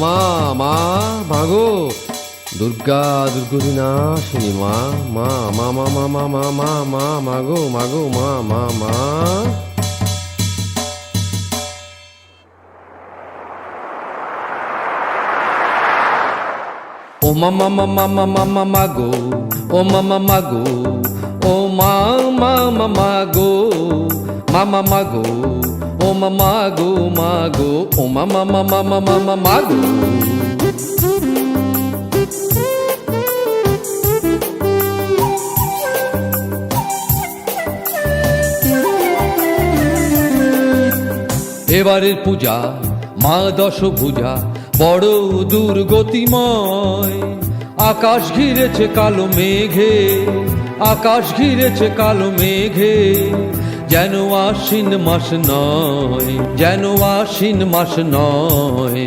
মা মা মাগো দুর্গা দুর্গতিনাশিনী মা মা মা মা মা মা মা মা মা মাগো মাগো মা মা মা। ও মামা মামা মামা মামা গো, ও মামা মাগো, ও মা মামা মাগো, মামা মাগো, ও মামা গো মাগো, ও মামা মামা মামা মাগো। এবারের পূজা মা দশভুজা বড় দুর্গতিময়। আকাশ ঘিরেছে কালো মেঘে, আকাশ ঘিরেছে কালো মেঘে, যেন আশ্বিন মাস নয়, যেন আশ্বিন মাস নয়।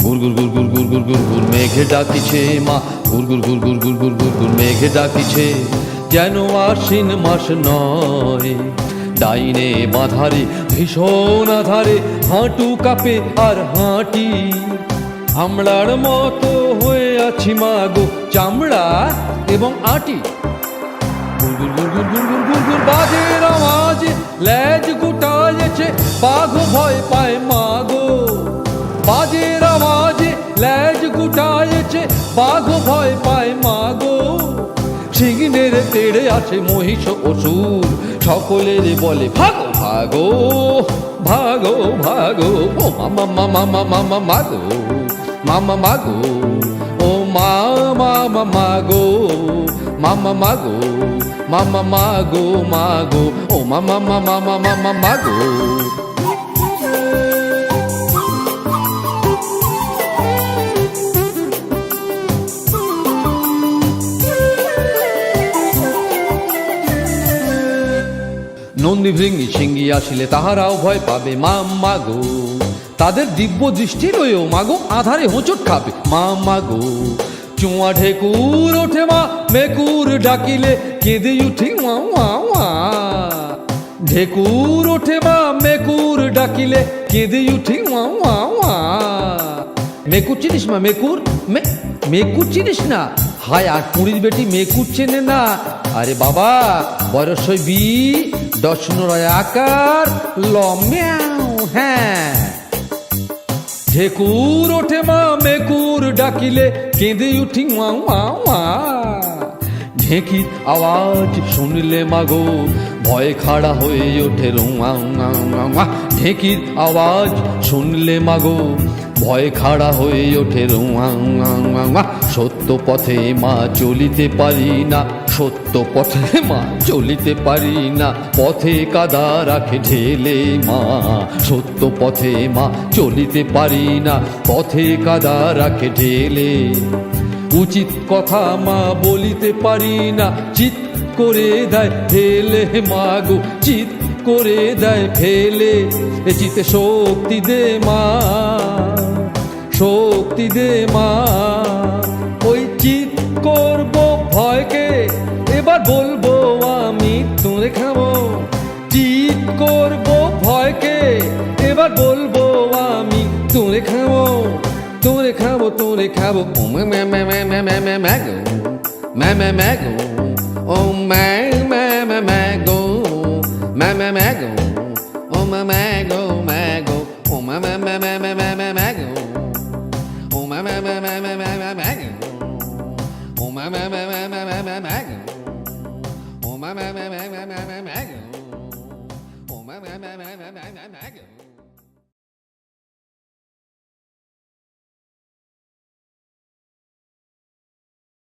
গুর গুর গুর গুর গুর গুর গুর গুর মেঘে ডাকিছে মা, গুর গুর গুর গুর গুর গুর গুর গুর মেঘে ডাকিছে, যেন আশ্বিন মাস নয়। ডাইনে বাঁধারে ভীষণ আধারে হাঁটু কাঁপে আর হাঁটি, আমড়ার মতো হয়ে আছি মাগো চামড়া এবং আটি। গুর গুর গুর গুর গুর গুর গুর বাজের আওয়াজে লেজ গুটায়েছে বাঘ ভয় পায় মাগো। বাজের আওয়াজে লেজ গুটায়েছে বাঘ ভয় পায় মাগো। সিংহের তেড়ে আছে মহিষ অসুর, সকলের বলে ভাগো ভাগো ভাগো ভাগো। ও মামা মামা মামা মাগো, মামা মাগো, ও মামা মাগো, মামা মাগো, মামা মাগো মাগো, ও মামা মামা মামা মাগো। নন্দী ভৃঙ্গি সিঙ্গি আসিলে তাহারাও ভয় পাবে মা মাগো। তাদের দিব্য দৃষ্টি রয়েও মাগো আধারে হোঁচট খাবে মা মাগো। চুয়া ঢেকুর ওঠে মা মেকুর ডাকিলে কেঁদে উঠি মা মা মা। ঢেকুর ওঠে মা মেকুর ডাকিলে কেঁদে উঠি মা মা মা। মেকুর চিনিস মা মেকুর? মেকুর চিনিস না? হায় আর পুরীর বেটি মেকুর চেনে না। আরে বাবা বয়স হয় বি দশনরায় আকার ল ম্যাও। হ্যাঁ ঢেকুর ওঠে মা মেকুর ডাকিলে কেঁদে উঠি মা মা মা। ঢেঁকির আওয়াজ শুনলে মাগো ভয়ে খাড়া হয়ে ওঠে রোমা। ঢেঁকির আওয়াজ শুনলে মাগো ভয়ে খাড়া হয়ে ওঠে রোমা। সত্য পথে মা চলিতে পারি না, সত্য পথে মা চলিতে পারি না, পথে কাদা রাখে ঢেলে মা। সত্য পথে মা চলিতে পারি না, পথে কাদা রাখে ঢেলে। উচিত কথা মা বলিতে পারি না, চিৎ করে দেয় ফেলে মাগো, চিৎ করে দেয় ফেলে। এ চিতে শক্তি দে মা, শক্তি দে মা। ওই চিৎ করবো ভয়কে এবার বলবো আমি তোরে খাবো। চিৎ করবো ভয়কে এবার বলবো আমি তোরে খাবো, তোরে খাবো তোরে খাবো। ও মে মে মে মে মে মে মে মে গো, মে মে মে গো, ও মে মে মে মে গো, মে মে মে গো, ও মে মে গো মে গো, ও মে মে মে মে মে মে মে মে গো, ও মে মে মে মে মে মে মে মে গো, ও মে মে মে মে মে মে মে মে গো, ও মে মে মে মে মে মে মে গো, ও মে মে মে মে মে মে মে গো।